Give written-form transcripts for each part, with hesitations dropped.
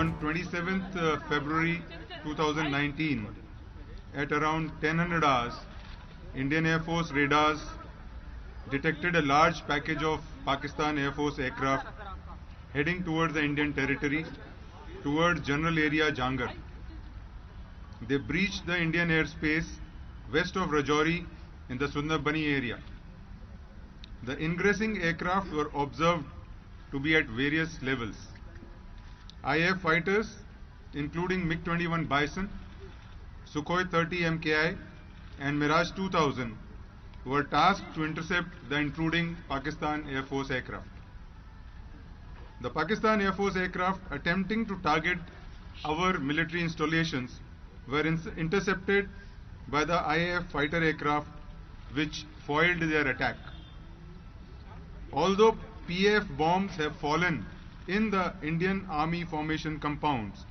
On 27th February 2019, at around 1000 hours, Indian Air Force radars detected a large package of Pakistan Air Force aircraft heading towards the Indian territory, towards general area Jangar. They breached the Indian airspace west of Rajouri in the Sundarbani area. The ingressing aircraft were observed to be at various levels. IAF fighters, including MiG-21 Bison, Sukhoi 30 MKI and Mirage 2000, were tasked to intercept the intruding Pakistan Air Force aircraft. The Pakistan Air Force aircraft attempting to target our military installations were intercepted by the IAF fighter aircraft, which foiled their attack. Although PAF bombs have fallen in the Indian Army formation compounds,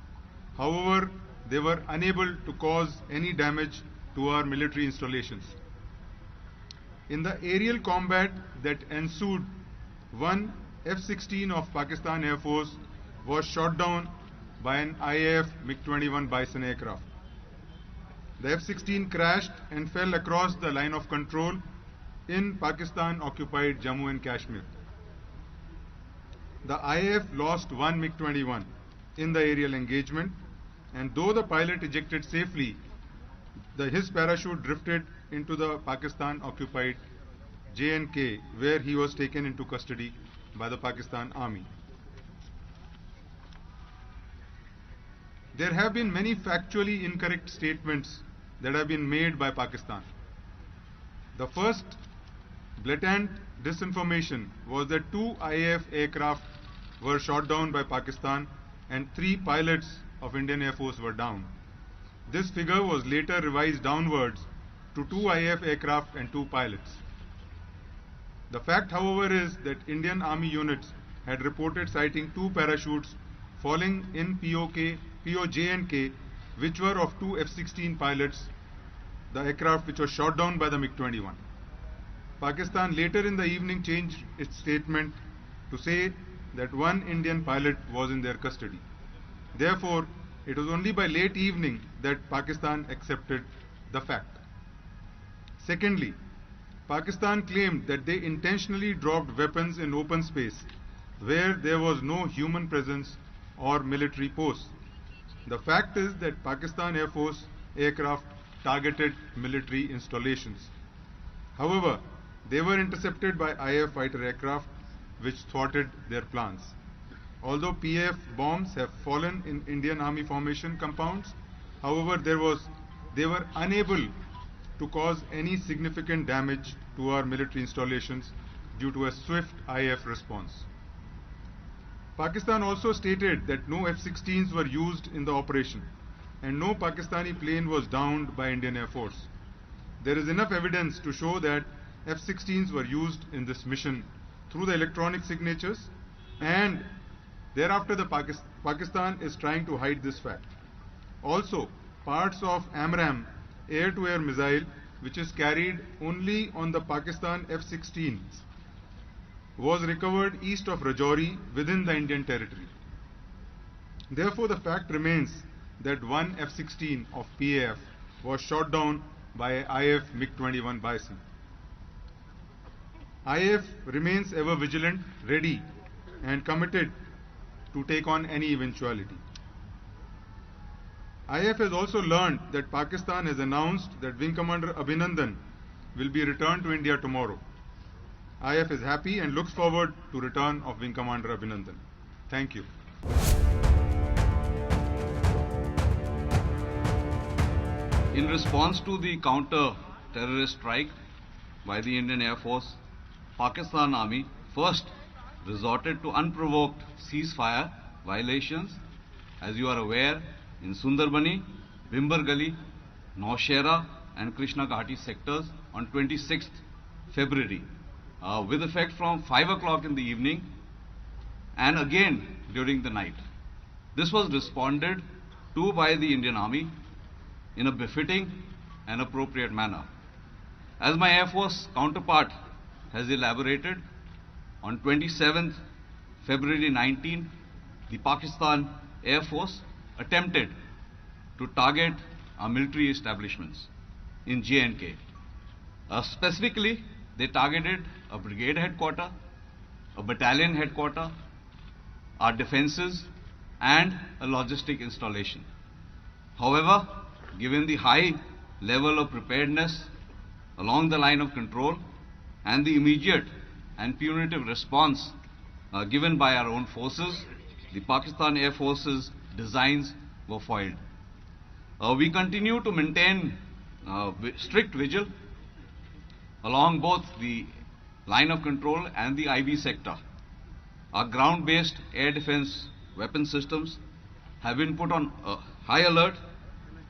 however, they were unable to cause any damage to our military installations. In the aerial combat that ensued, one F-16 of Pakistan Air Force was shot down by an IAF MiG-21 Bison aircraft. The F-16 crashed and fell across the line of control in Pakistan-occupied Jammu and Kashmir. The IAF lost one MiG-21 in the aerial engagement, and though the pilot ejected safely, his parachute drifted into the Pakistan-occupied J&K, where he was taken into custody by the Pakistan Army. There have been many factually incorrect statements that have been made by Pakistan. The first blatant disinformation was that 2 IAF aircraft were shot down by Pakistan and 3 pilots of Indian Air Force were down. This figure was later revised downwards to 2 IAF aircraft and 2 pilots. The fact, however, is that Indian Army units had reported sighting 2 parachutes falling in POJ&K, which were of 2 F-16 pilots, the aircraft which was shot down by the MiG-21. Pakistan later in the evening changed its statement to say that 1 Indian pilot was in their custody. Therefore, it was only by late evening that Pakistan accepted the fact. Secondly, Pakistan claimed that they intentionally dropped weapons in open space where there was no human presence or military posts. The fact is that Pakistan Air Force aircraft targeted military installations. However, they were intercepted by IAF fighter aircraft, which thwarted their plans. Although PAF bombs have fallen in Indian Army formation compounds, however, they were unable to cause any significant damage to our military installations due to a swift IAF response. Pakistan also stated that no F-16s were used in the operation and no Pakistani plane was downed by Indian Air Force. There is enough evidence to show that F-16s were used in this mission through the electronic signatures, and thereafter Pakistan is trying to hide this fact. Also, parts of AMRAAM air-to-air missile, which is carried only on the Pakistan F-16s, was recovered east of Rajouri within the Indian territory. Therefore, the fact remains that 1 F-16 of PAF was shot down by IAF MiG-21 Bison. IAF remains ever vigilant, ready and committed to take on any eventuality. IAF has also learned that Pakistan has announced that Wing Commander Abhinandan will be returned to India tomorrow. IAF is happy and looks forward to return of Wing Commander Abhinandan. Thank you. In response to the counter-terrorist strike by the Indian Air Force, Pakistan Army first resorted to unprovoked ceasefire violations, as you are aware, in Sundarbani, Bimbar Gali, Naushera and Krishna Ghati sectors on 26th February, with effect from 5 o'clock in the evening and again during the night. This was responded to by the Indian Army in a befitting and appropriate manner. As my Air Force counterpart has elaborated, on 27th February 19, the Pakistan Air Force attempted to target our military establishments in J&K. Specifically, they targeted a brigade headquarter, a battalion headquarter, our defenses, and a logistic installation. However, given the high level of preparedness along the line of control and the immediate and punitive response given by our own forces, the Pakistan Air Force's designs were foiled. We continue to maintain strict vigil along both the line of control and the IB sector. Our ground-based air defense weapon systems have been put on high alert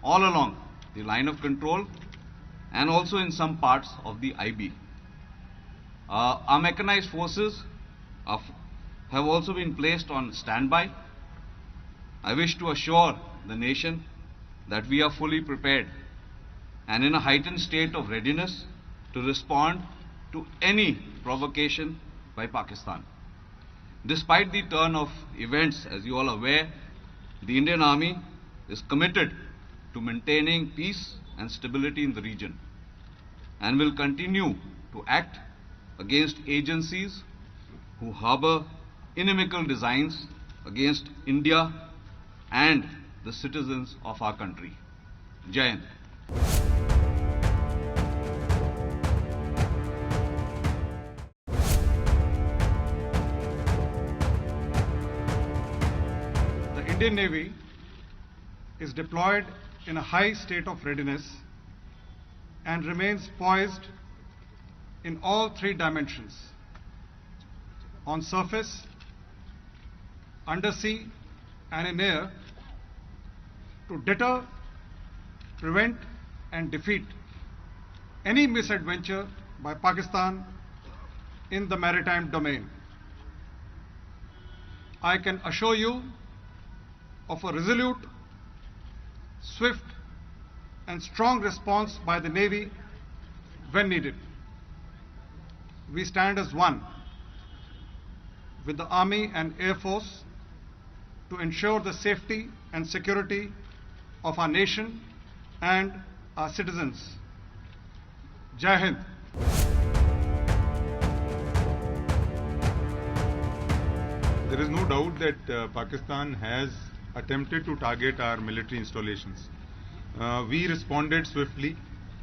all along the line of control and also in some parts of the IB. Our mechanized forces have also been placed on standby. I wish to assure the nation that we are fully prepared and in a heightened state of readiness to respond to any provocation by Pakistan. Despite the turn of events, as you all are aware, the Indian Army is committed to maintaining peace and stability in the region and will continue to act against agencies who harbor inimical designs against India and the citizens of our country. Jai Hind. The Indian Navy is deployed in a high state of readiness and remains poised in all three dimensions: on surface, undersea, and in air, to deter, prevent, and defeat any misadventure by Pakistan in the maritime domain. I can assure you of a resolute, swift, and strong response by the Navy when needed. We stand as one with the Army and Air Force to ensure the safety and security of our nation and our citizens. Jai Hind. There is no doubt that Pakistan has attempted to target our military installations. We responded swiftly,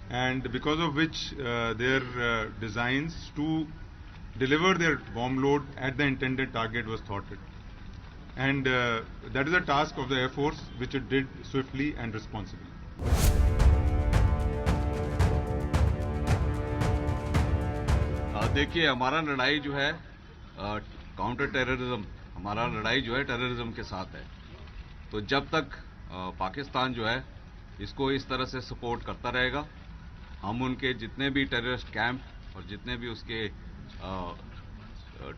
and because of which their designs to deliver their bomb load at the intended target was thwarted. And that is a task of the Air Force, which it did swiftly and responsibly. देखिए, हमारा लड़ाई जो है counter terrorism, हमारा लड़ाई जो है terrorism के साथ है। तो जब तक पाकिस्तान जो है इसको इस तरह से सपोर्ट करता रहेगा, हम उनके जितने भी टेररिस्ट कैंप और जितने भी उसके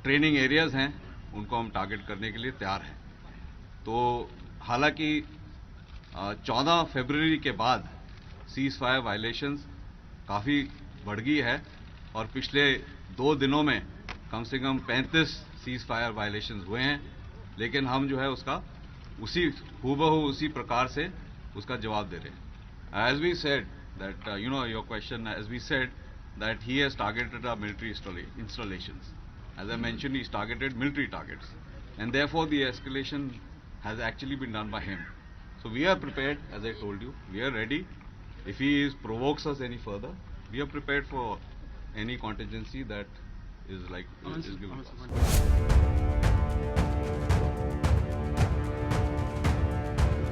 ट्रेनिंग एरियाज हैं उनको हम टारगेट करने के लिए तैयार हैं। तो हालांकि 14 फरवरी के बाद सीज फायर वायलेशंस काफ़ी बढ़ गई है और पिछले 2 दिनों में कम से कम 35 सीज फायर वायलेशंस हुए हैं, लेकिन हम जो है उसका हूबहू उसी प्रकार से उसका जवाब दे रहे हैं। As we said that your question, as we said that he has targeted our military installations. As I mentioned, he's targeted military targets, and therefore the escalation has actually been done by him. So we are prepared, as I told you, we are ready. If he provokes us any further, we are prepared for any contingency that is given to us.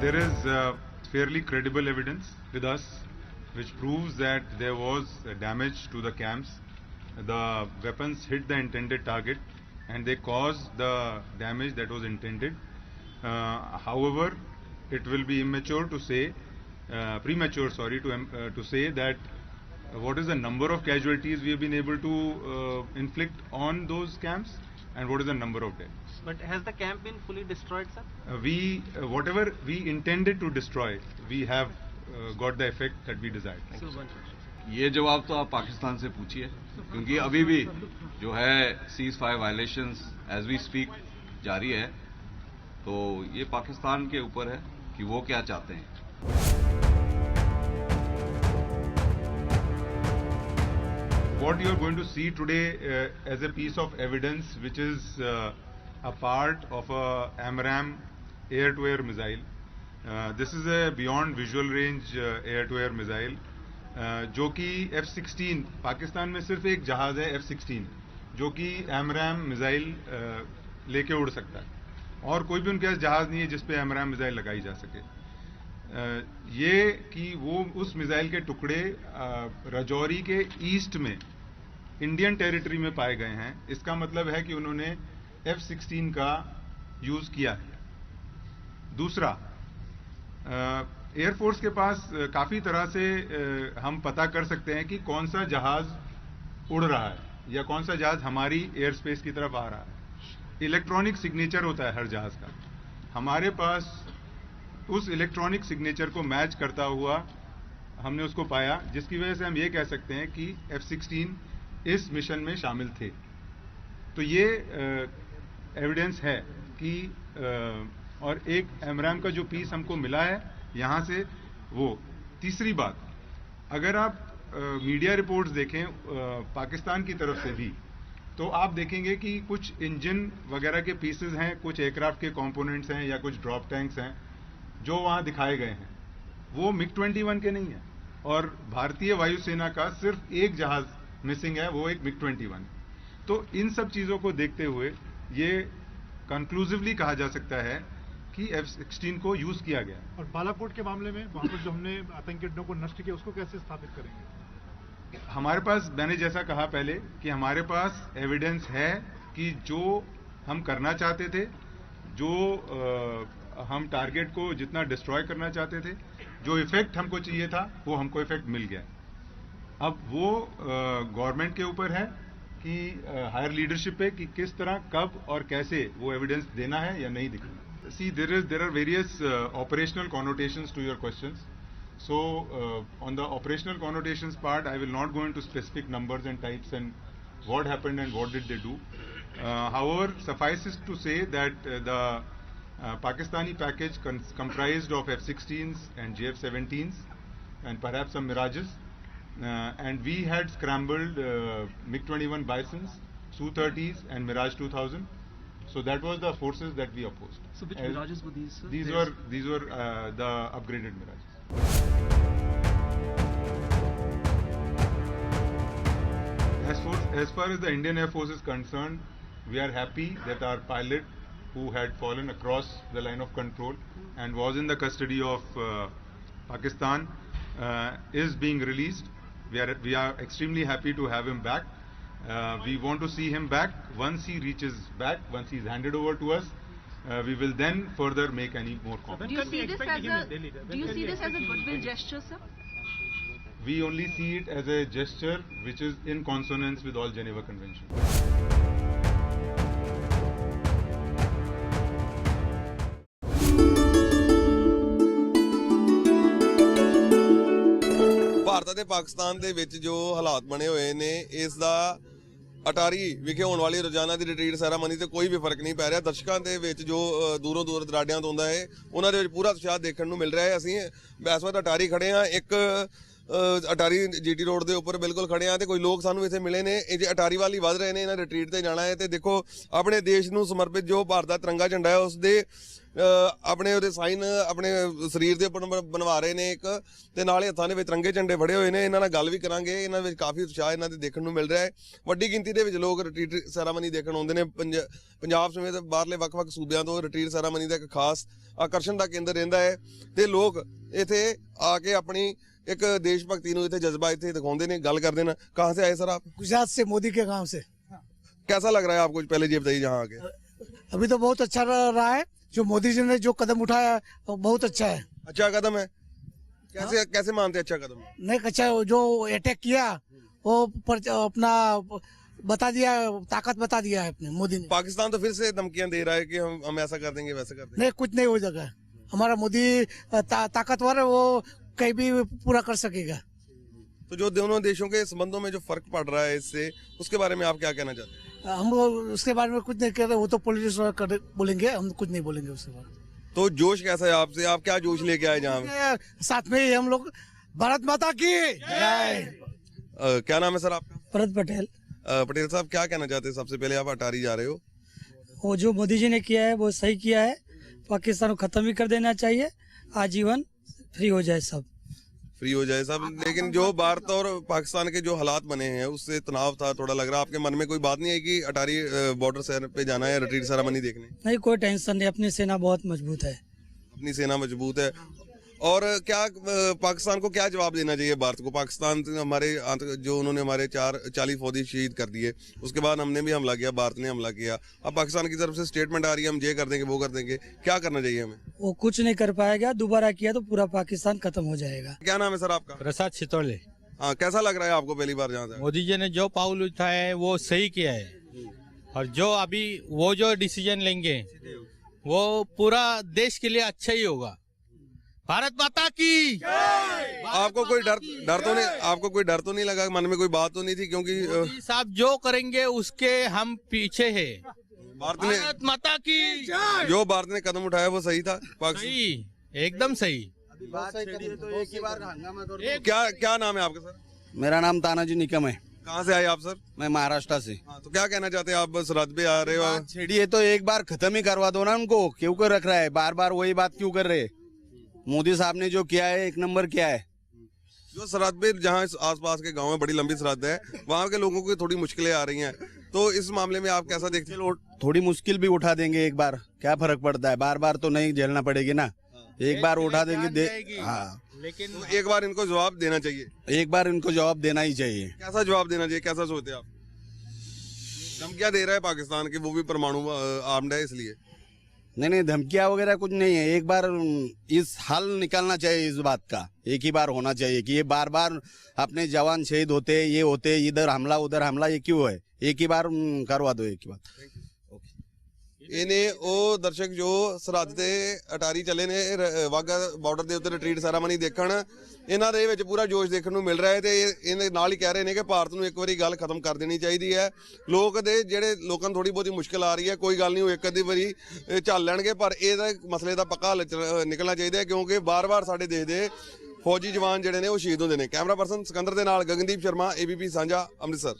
There is fairly credible evidence with us which proves that there was damage to the camps. The weapons hit the intended target and they caused the damage that was intended. However, it will be premature to say that what is the number of casualties we have been able to inflict on those camps and what is the number of deaths. But has the camp been fully destroyed, sir? Whatever we intended to destroy, we have got the effect that we desired. ये जवाब तो आप पाकिस्तान से पूछिए, क्योंकि अभी भी जो है ceasefire violations as we speak जारी है तो ये पाकिस्तान के ऊपर है कि वो क्या चाहते हैं। What you are going to see today as a piece of evidence, which is a part of a AMRAAM air-to-air missile. This is a beyond visual range air-to-air missile, जो कि F-16, पाकिस्तान में सिर्फ एक जहाज है F-16 जो कि AMRAAM missile लेके उड़ सकता है, और कोई भी उनके पास जहाज नहीं है जिस पे AMRAAM मिसाइल लगाई जा सके। ये कि वो उस मिसाइल के टुकड़े राजौरी के ईस्ट में इंडियन टेरिटरी में पाए गए हैं, इसका मतलब है कि उन्होंने F-16 का यूज किया है। दूसरा, एयरफोर्स के पास काफी तरह से हम पता कर सकते हैं कि कौन सा जहाज उड़ रहा है या कौन सा जहाज हमारी एयर स्पेस की तरफ आ रहा है। इलेक्ट्रॉनिक सिग्नेचर होता है हर जहाज का, हमारे पास उस इलेक्ट्रॉनिक सिग्नेचर को मैच करता हुआ हमने उसको पाया, जिसकी वजह से हम ये कह सकते हैं कि F-16 इस मिशन में शामिल थे। तो ये एविडेंस है कि और एक AMRAAM का जो पीस हमको मिला है यहाँ से वो। तीसरी बात, अगर आप मीडिया रिपोर्ट्स देखें पाकिस्तान की तरफ से भी, तो आप देखेंगे कि कुछ इंजन वगैरह के पीसेस हैं, कुछ एयरक्राफ्ट के कंपोनेंट्स हैं या कुछ ड्रॉप टैंक्स हैं जो वहाँ दिखाए गए हैं, वो MiG-21 के नहीं है। और भारतीय वायुसेना का सिर्फ एक जहाज मिसिंग है, वो एक MiG-21। तो इन सब चीज़ों को देखते हुए ये कंक्लूसिवली कहा जा सकता है कि F-16 को यूज किया गया। और बालाकोट के मामले में वहां पर जो हमने आतंकी अड्डों को नष्ट किया, उसको कैसे स्थापित करेंगे? हमारे पास, मैंने जैसा कहा पहले कि हमारे पास एविडेंस है कि जो हम करना चाहते थे, जो हम टारगेट को जितना डिस्ट्रॉय करना चाहते थे, जो इफेक्ट हमको चाहिए था, वो हमको इफेक्ट मिल गया। अब वो गवर्नमेंट के ऊपर है कि हायर लीडरशिप पे कि किस तरह, कब और कैसे वो एविडेंस देना है या नहीं दिखाना। See, there are various operational connotations to your questions. So, on the operational connotations part, I will not go into specific numbers and types and what happened and what did they do. However, suffices to say that the Pakistani package comprised of F-16s and JF-17s and perhaps some Mirages, and we had scrambled MiG-21 Bisons, Su-30s and Mirage 2000. So that was the forces that we opposed. So which Mirages were these, sir? These were the upgraded Mirages. As far as the Indian Air Force is concerned, we are happy that our pilot, who had fallen across the line of control and was in the custody of Pakistan, is being released. We are extremely happy to have him back. We want to see him back. Once he reaches back, once he's handed over to us, we will then further make any more comments. When can we expect him in Delhi? Do you see this as a goodwill gesture, sir? We only see it as a gesture which is in consonance with all Geneva Conventions. Bharat ਅਤੇ ਪਾਕਿਸਤਾਨ ਦੇ ਵਿੱਚ ਜੋ ਹਾਲਾਤ ਬਣੇ ਹੋਏ ਨੇ, ਇਸ ਦਾ ਅਟਾਰੀ ਵਿਖੇ ਹੋਣ ਵਾਲੀ ਰੋਜ਼ਾਨਾ ਦੀ ਰਿਟਰੀਟ ਸੈਰਾਮਨੀ ਤੇ ਕੋਈ ਵੀ ਫਰਕ ਨਹੀਂ ਪੈ ਰਿਹਾ। ਦਰਸ਼ਕਾਂ ਦੇ ਵਿੱਚ ਜੋ ਦੂਰੋਂ ਦੂਰ ਦਰਾਡਿਆਂ ਤੋਂ ਆਉਂਦਾ ਹੈ, ਉਹਨਾਂ ਦੇ ਵਿੱਚ ਪੂਰਾ ਉਤਸ਼ਾਹ ਦੇਖਣ ਨੂੰ ਮਿਲ ਰਿਹਾ ਹੈ। ਅਸੀਂ ਇਸ ਵਕਤ ਅਟਾਰੀ ਖੜੇ ਹਾਂ, ਇੱਕ ਅਟਾਰੀ GT ਰੋਡ ਦੇ ਉੱਪਰ ਬਿਲਕੁਲ ਖੜੇ ਹਾਂ ਤੇ ਕੋਈ ਲੋਕ ਸਾਨੂੰ ਇੱਥੇ ਮਿਲੇ ਨੇ। ਇਹ ਜੇ ਅਟਾਰੀ ਵੱਲ ਹੀ ਵੱਧ ਰਹੇ ਨੇ, ਇਹਨਾਂ ਰਿਟਰੀਟ ਤੇ ਜਾਣਾ ਹੈ। ਤੇ ਦੇਖੋ, ਆਪਣੇ ਦੇਸ਼ ਨੂੰ ਸਮਰਪਿਤ ਜੋ ਭਾਰਤ ਦਾ ਤਿਰੰਗਾ ਝੰਡਾ ਹੈ, ਉਸ ਦੇ ਆਪਣੇ ਉਹਦੇ ਸਾਈਨ ਆਪਣੇ ਸਰੀਰ ਦੇ ਉੱਪਰ ਬਣਵਾ ਰਹੇ ਨੇ ਇੱਕ, ਤੇ ਨਾਲੇ ਹੱਥਾਂ ਦੇ ਵਿੱਚ ਤਿਰੰਗੇ ਝੰਡੇ ਫੜੇ ਹੋਏ ਨੇ। ਇਹਨਾਂ ਨਾਲ ਗੱਲ ਵੀ ਕਰਾਂਗੇ। ਇਹਨਾਂ ਵਿੱਚ ਕਾਫੀ ਉਤਸ਼ਾਹ ਇਹਨਾਂ ਦੇ ਦੇਖਣ ਨੂੰ ਮਿਲ ਰਿਹਾ ਹੈ। ਵੱਡੀ ਗਿਣਤੀ ਦੇ ਵਿੱਚ ਲੋਕ ਰਿਟਰੀਟ ਸੈਰਾਮਨੀ ਦੇਖਣ ਆਉਂਦੇ ਨੇ। ਪੰਜਾਬ ਸਮੇਤ ਬਾਹਰਲੇ ਵੱਖ-ਵੱਖ ਸੂਬਿਆਂ ਤੋਂ ਰਿਟਰੀਟ ਸੈਰਾਮਨੀ ਦਾ ਇੱਕ ਖਾਸ ਆਕਰਸ਼ਣ ਦਾ ਕੇਂਦਰ ਰਹਿੰਦਾ ਹੈ ਤੇ ਲੋਕ ਇੱਥੇ ਆ ਕੇ ਆਪਣੀ एक देशभक्ति नु इथे जज्बा इथे दिखाते ने। गल करते ना, कहाँ से आए सर आप? गुजरात से, मोदी के गांव से। कैसा लग रहा है आपको? पहले ये बताइए यहाँ आके। अभी तो बहुत अच्छा रहा है, जो मोदी जी ने जो कदम उठाया वो बहुत अच्छा है। अच्छा कदम है? कैसे कैसे मानते अच्छा कदम? नहीं, अच्छा जो अटैक किया वो अपना बता दिया, ताकत बता दिया है अपने मोदी ने। पाकिस्तान तो फिर से धमकियां दे रहा है कि हम ऐसा कर देंगे वैसा कर देंगे। नहीं, कुछ नहीं हो जाएगा। हमारा मोदी ताकतवर है, वो कहीं भी पूरा कर सकेगा। तो जो दोनों देशों के संबंधों में जो फर्क पड़ रहा है इससे, उसके बारे में आप क्या कहना चाहते हैं? हम उसके बारे में कुछ नहीं कह रहे, वो तो पुलिस बोलेंगे, हम कुछ नहीं बोलेंगे उसके बारे में। तो जोश कैसा है आपसे, आप क्या जोश लेके आए जहाँ साथ में ही हम लोग भारत माता की जय। क्या नाम है सर आपका? भरत पटेल। पटेल साहब क्या कहना चाहते हैं? सबसे पहले आप अटारी जा रहे हो, वो जो मोदी जी ने किया है वो सही किया है, पाकिस्तान को खत्म ही कर देना चाहिए, आजीवन फ्री हो जाए सब, फ्री हो जाए सब। लेकिन जो भारत और पाकिस्तान के जो हालात बने हैं उससे तनाव था, थोड़ा लग रहा है आपके मन में कोई बात नहीं है कि अटारी बॉर्डर शहर पे जाना है रिट्रीट सेरेमनी देखने? नहीं, कोई टेंशन नहीं, अपनी सेना बहुत मजबूत है। अपनी सेना मजबूत है। और क्या पाकिस्तान को क्या जवाब देना चाहिए भारत को? पाकिस्तान हमारे जो उन्होंने हमारे 40 फौजी शहीद कर दिए, उसके बाद हमने भी हमला किया, भारत ने हमला किया, अब पाकिस्तान की तरफ से स्टेटमेंट आ रही है हम ये कर देंगे वो कर देंगे, क्या करना चाहिए हमें? वो कुछ नहीं कर पाएगा, दोबारा किया तो पूरा पाकिस्तान खत्म हो जाएगा। क्या नाम है सर आपका? प्रसाद छितौले। हाँ, कैसा लग रहा है आपको पहली बार जहाँ से? मोदी जी ने जो पाउल उठाया है वो सही किया है, और जो अभी वो जो डिसीजन लेंगे वो पूरा देश के लिए अच्छा ही होगा। भारत माता की। आपको कोई डर तो नहीं, आपको कोई डर तो नहीं लगा, मन में कोई बात तो नहीं थी? क्योंकि मोदी साहब जो करेंगे उसके हम पीछे है। भारत माता की। जो भारत ने कदम उठाया वो सही था? सही, एकदम सही। क्या नाम है आपका सर? मेरा नाम तानाजी निकम है। कहाँ से आए आप सर? मैं महाराष्ट्र से। हाँ, तो क्या कहना चाहते हैं आप? सरहद पे आ रहे हो, छेड़िए तो एक बार खत्म ही करवा दो ना उनको, क्यों कर रख रहा है, बार बार वही बात क्यों कर रहे? मोदी साहब ने जो किया है एक नंबर किया है। जो सरहद पे जहाँ आसपास के गांव में बड़ी लंबी सरहद है, वहाँ के लोगों को थोड़ी मुश्किलें आ रही हैं, तो इस मामले में आप कैसा देखते हैं? थोड़ी मुश्किल भी उठा देंगे एक बार, क्या फर्क पड़ता है, बार बार तो नहीं झेलना पड़ेगी ना, एक बार उठा देंगे। हाँ, लेकिन तो एक बार इनको जवाब देना चाहिए, एक बार इनको जवाब देना ही चाहिए। कैसा जवाब देना चाहिए, कैसा सोचते हैं आप? धमकियां दे रहा है पाकिस्तान की, वो भी परमाणु आर्म्ड है, इसलिए नहीं, धमकियां वगैरह कुछ नहीं है, एक बार इस हल निकालना चाहिए इस बात का, एक ही बार होना चाहिए कि ये बार बार अपने जवान शहीद होते, ये होते, इधर हमला उधर हमला, ये क्यों है, एक ही बार करवा दो, एक ही बात। इन्हें वो दर्शक जो सरहद ते अटारी चले ने वाघा बॉर्डर ਦੇ ਉੱਤੇ ਰਿਟਰੀਟ ਸੈਰਾਮਨੀ ਦੇਖਣ, ਇਹਨਾਂ ਦੇ ਵਿੱਚ ਪੂਰਾ ਜੋਸ਼ ਦੇਖਣ ਨੂੰ ਮਿਲ ਰਿਹਾ ਹੈ ਤੇ ਇਹਦੇ ਨਾਲ ਹੀ ਕਹਿ ਰਹੇ ਨੇ ਕਿ ਭਾਰਤ ਨੂੰ ਇੱਕ ਵਾਰੀ ਗੱਲ ਖਤਮ ਕਰ ਦੇਣੀ ਚਾਹੀਦੀ ਹੈ। ਲੋਕ ਦੇ ਜਿਹੜੇ ਲੋਕਾਂ ਨੂੰ ਥੋੜੀ ਬਹੁਤੀ ਮੁਸ਼ਕਲ ਆ ਰਹੀ ਹੈ, ਕੋਈ ਗੱਲ ਨਹੀਂ, ਉਹ ਇੱਕ ਅੱਧੀ ਵਾਰੀ ਝੱਲ ਲੈਣਗੇ, ਪਰ ਇਹਦਾ ਮਸਲੇ ਦਾ ਪੱਕਾ ਹੱਲ ਨਿਕਲਣਾ ਚਾਹੀਦਾ ਹੈ, ਕਿਉਂਕਿ ਬਾਰ-ਬਾਰ ਸਾਡੇ ਦੇਸ਼ ਦੇ ਫੌਜੀ ਜਵਾਨ ਜਿਹੜੇ ਨੇ ਉਹ ਸ਼ਹੀਦ ਹੁੰਦੇ ਨੇ। ਕੈਮਰਾ ਪਰਸਨ ਸਿਕੰਦਰ ਦੇ ਨਾਲ ਗਗਨਦੀਪ ਸ਼ਰਮਾ, ABP ਸਾਂਝਾ, ਅੰਮ੍ਰਿਤਸਰ।